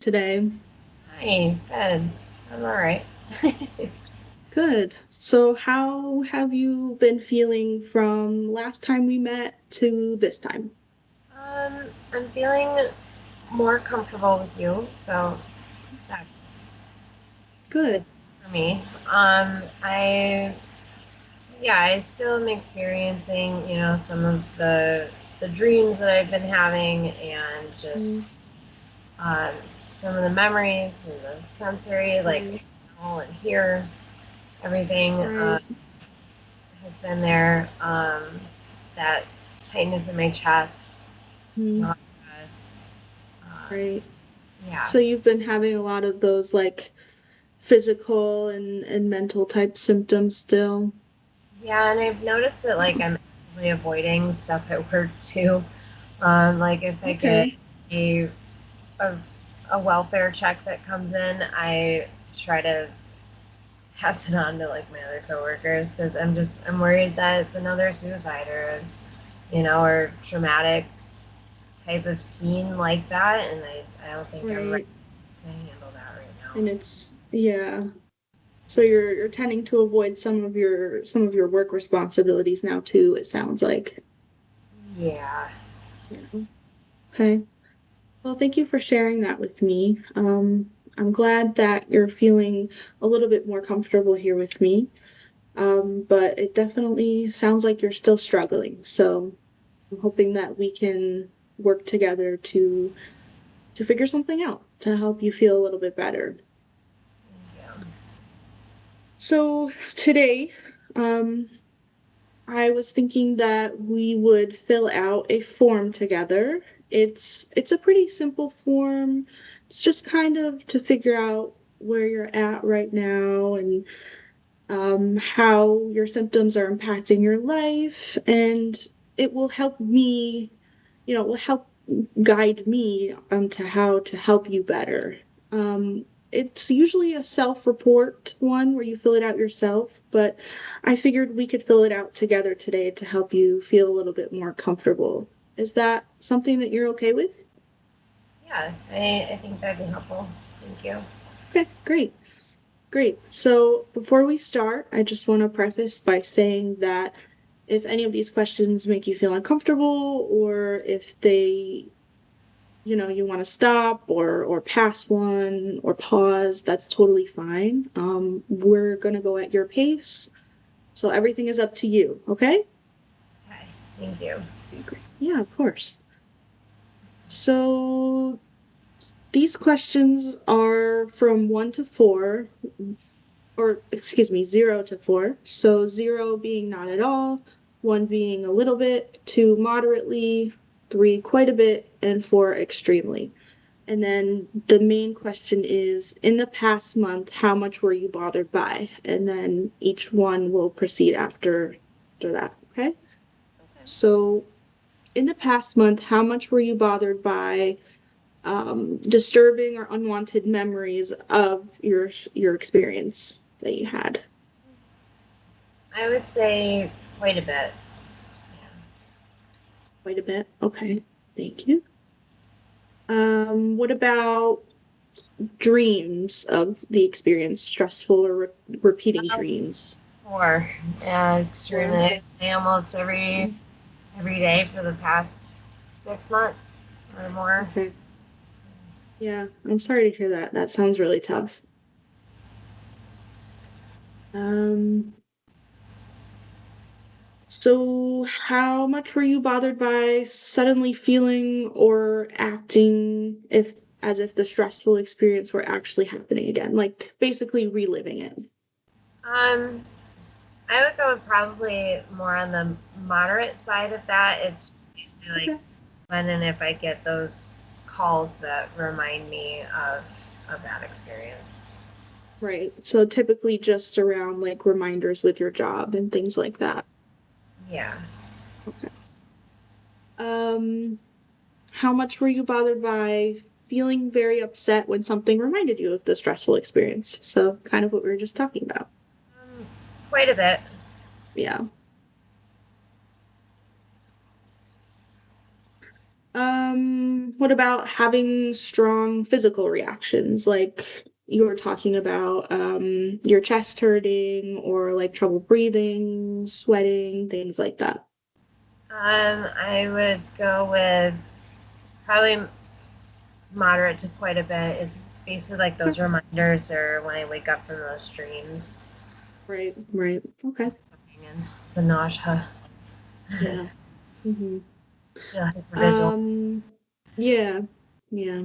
today? Hi, good. I'm all right. Good. So, how have you been feeling from last time we met to this time? I'm feeling more comfortable with you, so that's good Good. for me. I still am experiencing, some of the dreams that I've been having, and Mm, just um, some of the memories and the sensory, like right, smell and hear everything right, has been there. That tightness in my chest, mm, nausea. right. Yeah. So, you've been having a lot of those like physical and mental type symptoms still? Yeah, and I've noticed that like I'm actively avoiding stuff at work too. Like if I get Okay. a, a a welfare check that comes in, I try to pass it on to like my other coworkers because I'm worried that it's another suicide or or traumatic type of scene like that, and I don't think I'm ready Right. to handle that right now. And yeah. So you're tending to avoid some of your work responsibilities now too, it sounds like. Yeah. Yeah. Okay. Well, thank you for sharing that with me. I'm glad that you're feeling a little bit more comfortable here with me. But it definitely sounds like you're still struggling. So I'm hoping that we can work together to figure something out to help you feel a little bit better. Yeah. So today, um, I was thinking that we would fill out a form together. It's a pretty simple form. It's just kind of to figure out where you're at right now and how your symptoms are impacting your life, and it will help me, it will help guide me to how to help you better. It's usually a self-report one where you fill it out yourself, but I figured we could fill it out together today to help you feel a little bit more comfortable. Is that something that you're okay with? Yeah, I think that'd be helpful. Thank you. Okay, great. Great. So before we start, I just want to preface by saying that if any of these questions make you feel uncomfortable, or if they, you want to stop or pass one or pause, that's totally fine. We're gonna go at your pace, so everything is up to you, okay? Okay, thank you. Okay, great. Yeah, of course. So these questions are from 1 to 4, or excuse me, 0 to 4. So 0 being not at all, 1 being a little bit, 2 moderately, 3 quite a bit, and 4 extremely. And then the main question is, in the past month, how much were you bothered by? And then each one will proceed after that. Okay. Okay. So in the past month, how much were you bothered by disturbing or unwanted memories of your experience that you had? I would say quite a bit. Quite a bit. Okay. Thank you. What about dreams of the experience, stressful or repeating Yeah. dreams? 4. Yeah, Or extremely. I'd say almost every day for the past 6 months or more. okay. Yeah, I'm sorry to hear that. That sounds really tough. Um, so how much were you bothered by suddenly feeling or acting if as if the stressful experience were actually happening again, like basically reliving it? Um, I would go probably more on the moderate side of that. It's just basically like Okay. when and if I get those calls that remind me of that experience. Right. So typically just around like reminders with your job and things like that. Yeah. Okay. Um, how much were you bothered by feeling very upset when something reminded you of the stressful experience? So kind of what we were just talking about. Um, Quite a bit. Yeah. What about having strong physical reactions, like you were talking about, your chest hurting or like trouble breathing, sweating, things like that? I would go with probably moderate to quite a bit. It's basically like those Okay. reminders or when I wake up from those dreams. Right, right. Okay. And the nausea. Yeah. Hmm. Feel hypervigilant. Um, yeah, yeah.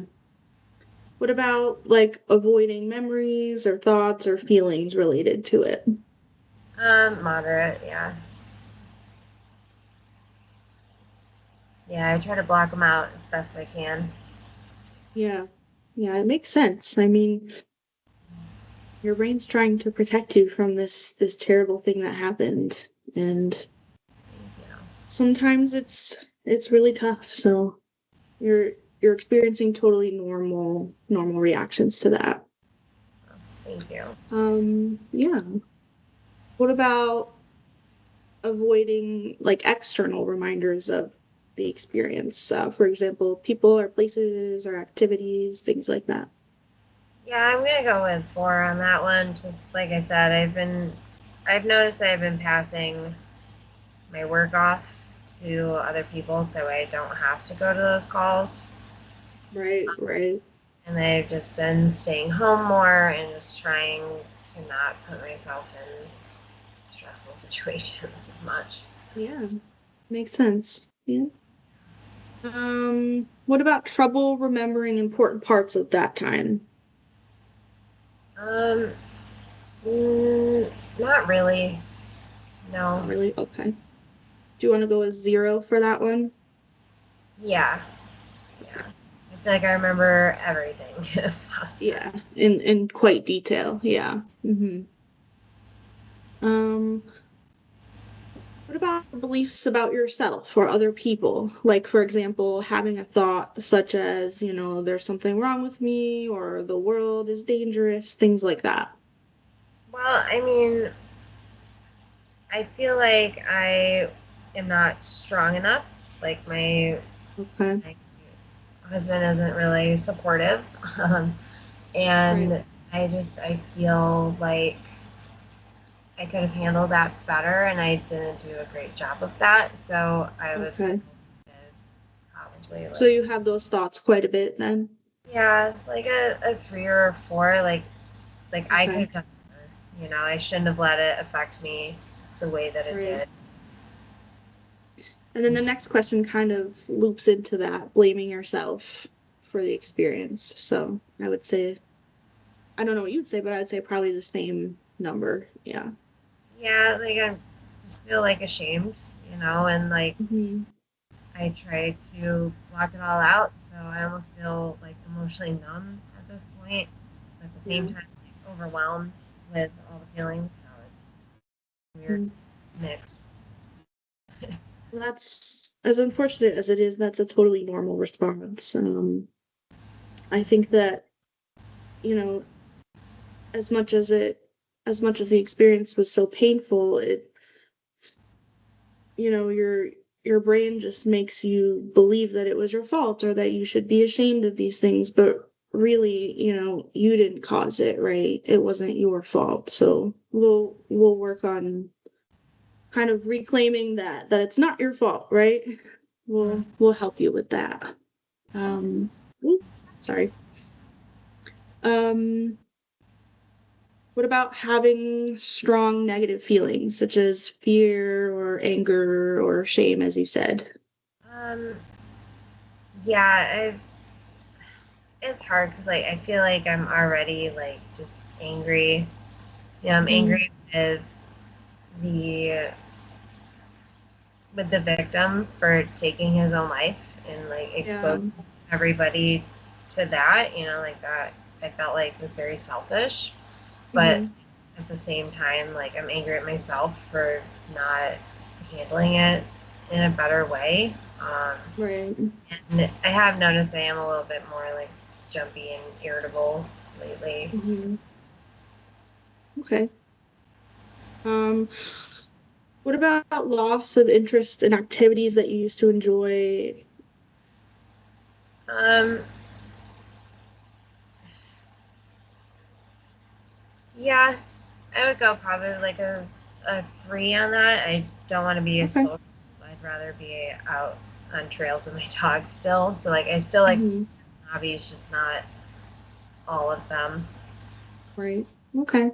What about like avoiding memories or thoughts or feelings related to it? Moderate, yeah. Yeah, I try to block them out as best I can. Yeah. Yeah, it makes sense. I mean, your brain's trying to protect you from this terrible thing that happened, and You know. sometimes it's really tough. So you're experiencing totally normal reactions to that. Thank you. Yeah. What about avoiding like external reminders of the experience? For example, people or places or activities, things like that. Yeah, I'm gonna go with 4 on that one. Just like I said, I've noticed that I've been passing my work off to other people so I don't have to go to those calls. Right, right. And I've just been staying home more and just trying to not put myself in stressful situations as much. Yeah, makes sense. Yeah. What about trouble remembering important parts of that time? Um, not really. Not No. really? Okay. Do you want to go with 0 for that one? Yeah. Yeah. I feel like I remember everything about that. Yeah, in quite detail. Yeah. Um, what about beliefs about yourself or other people? Like, for example, having a thought such as, there's something wrong with me or the world is dangerous, things like that. Well, I mean, I feel like I am not strong enough. Like Okay. my husband isn't really supportive, Right. and I feel like I could have handled that better, and I didn't do a great job of that. So I would Okay. probably So like you have those thoughts quite a bit then? yeah, like a 3 or a 4. Like I could Okay. have done better. I shouldn't have let it affect me the way that it Right. did. And then the next question kind of loops into that, blaming yourself for the experience. So I would say, I don't know what you'd say, but I would say probably the same number. Yeah. Yeah, like I just feel like ashamed, and like Hmm. I try to block it all out, so I almost feel like emotionally numb at this point, but at the same Yeah. time like overwhelmed with all the feelings. So it's a weird Mhm. mix. That's as unfortunate as it is, that's a totally normal response. I think that, you know, as much as as much as the experience was so painful, your brain just makes you believe that it was your fault or that you should be ashamed of these things, but really, you didn't cause it, right? It wasn't your fault. So we'll work on kind of reclaiming that it's not your fault, right? We'll help you with that. Ooh, sorry. Um, what about having strong negative feelings such as fear or anger or shame, as you said? Um, yeah, it's hard because like I feel like I'm already like just angry. I'm Mhm. angry the with the victim for taking his own life and like Yeah. exposing everybody to that. Like that I felt like was very selfish, but Hmm. at the same time, like I'm angry at myself for not handling it in a better way. Right. And I have noticed I am a little bit more like jumpy and irritable lately. Hmm. Okay. Um, what about loss of interest in activities that you used to enjoy? Um, yeah, I would go probably like a 3 on that. I don't want to be a Okay. social. I'd rather be out on trails with my dog still. So like I still like Hmm. hobbies, just not all of them. Right. Okay.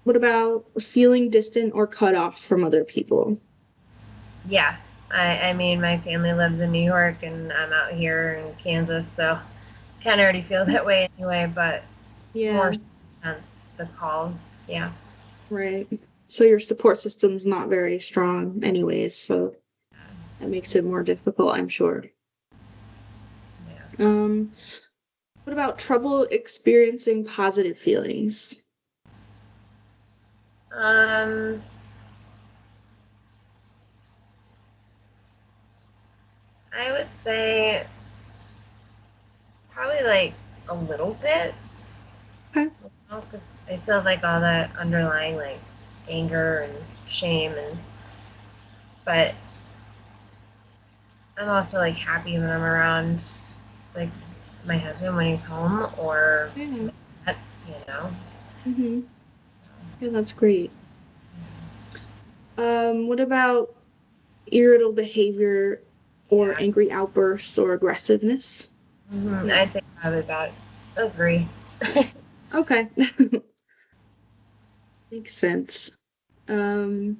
What about feeling distant or cut off from other people? Yeah. I mean, my family lives in New York and I'm out here in Kansas, so kind of already feel that way anyway, but more Yeah, since the call. Yeah. right. So your support system's not very strong anyways, so that makes it more difficult, I'm sure. Yeah. Um, what about trouble experiencing positive feelings? Um, I would say probably like a little bit. Okay. You know, 'cause I still have like all that underlying like anger and shame and but I'm also like happy when I'm around like my husband when he's home or Yeah. my pets, you know. Hmm. Yeah, that's great. What about irritable behavior or Yeah. angry outbursts or aggressiveness? Yeah. I'd say probably about a 3. Okay. Makes sense. Um,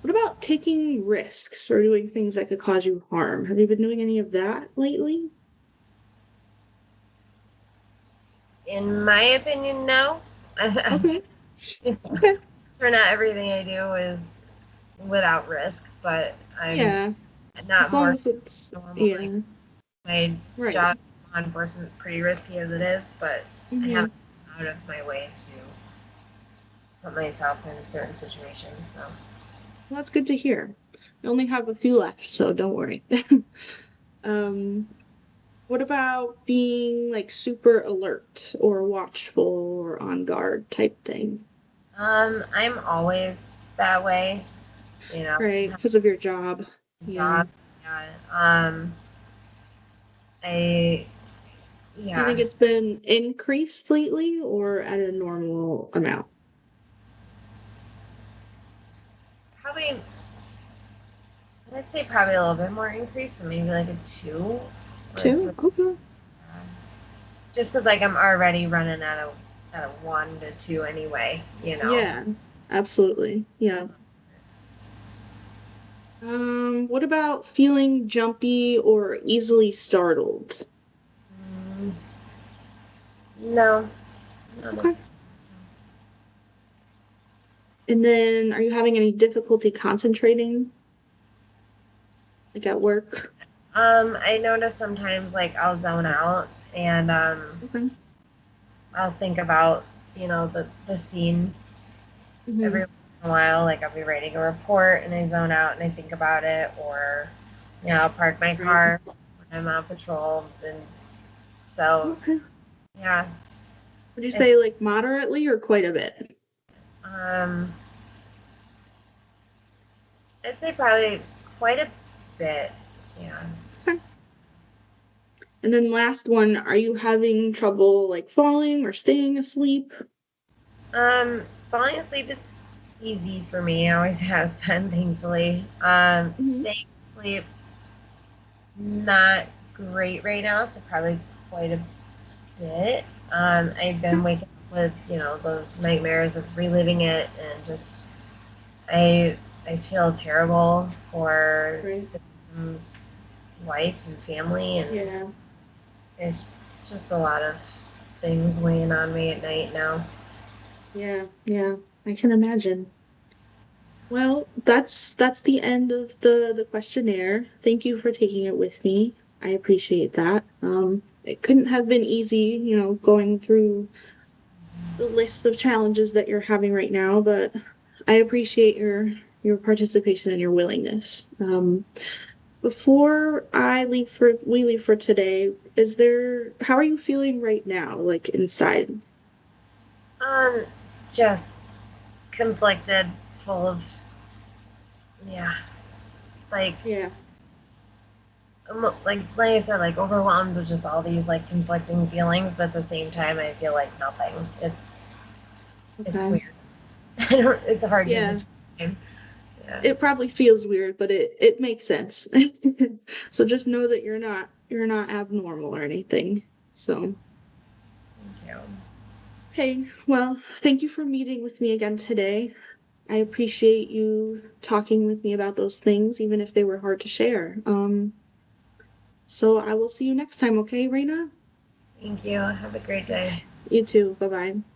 what about taking risks or doing things that could cause you harm? Have you been doing any of that lately? In my opinion, no. Okay. Okay. For not everything I do is without risk, but I'm Yeah. not As long more as it's, normal. Like yeah. my Right. job in law enforcement is pretty risky as it is, but I Hmm. haven't gone out of my way to put myself in certain situations. So Well, that's good to hear. We only have a few left, so don't worry. Um, what about being like super alert or watchful or on guard type thing? I'm always that way, you know. Right, because of your job. Yeah. Job, yeah. I Do you think yeah, it's been increased lately or at a normal amount? probably I'd say probably a little bit more increase, so maybe like a 2 or 3. Two? Okay. Just because like I'm already running at a 1 to 2 anyway, you know. Yeah, absolutely. Yeah. What about feeling jumpy or easily startled? Mm, no, not as Okay. And then are you having any difficulty concentrating, like at work? I notice sometimes like I'll zone out and Okay. I'll think about the scene every Hmm. once in a while. Like I'll be writing a report and I zone out and I think about it, or I'll park my Right. car when I'm on patrol, and so Okay. yeah, Would you I say like moderately or quite a bit? um I'd say probably quite a bit. Yeah. Okay. And then last one, are you having trouble like falling or staying asleep? Falling asleep is easy for me. It always has been, thankfully. Hmm. Staying asleep, not great right now, so probably quite a bit. I've been Okay. waking up with, those nightmares of reliving it and just I I feel terrible for Right. the victim's wife and family, and Yeah. it's just a lot of things weighing on me at night now. Yeah. Yeah. I can imagine. Well, that's the end of the questionnaire. Thank you for taking it with me. I appreciate that. It couldn't have been easy, going through the list of challenges that you're having right now, but I appreciate your participation and your willingness. Before we leave for today, how are you feeling right now, like inside? Um, just conflicted, full of, yeah, like Yeah. like I said, like overwhelmed with just all these like conflicting feelings, but at the same time, I feel like nothing. It's Okay. weird. It's hard to Yeah. describe. Yeah. It probably feels weird, but it makes sense. So just know that you're not abnormal or anything. So, Thank you. okay, well, thank you for meeting with me again today. I appreciate you talking with me about those things, even if they were hard to share. So I will see you next time, okay, Raina? Thank you. Have a great day. Okay. You too. Bye-bye.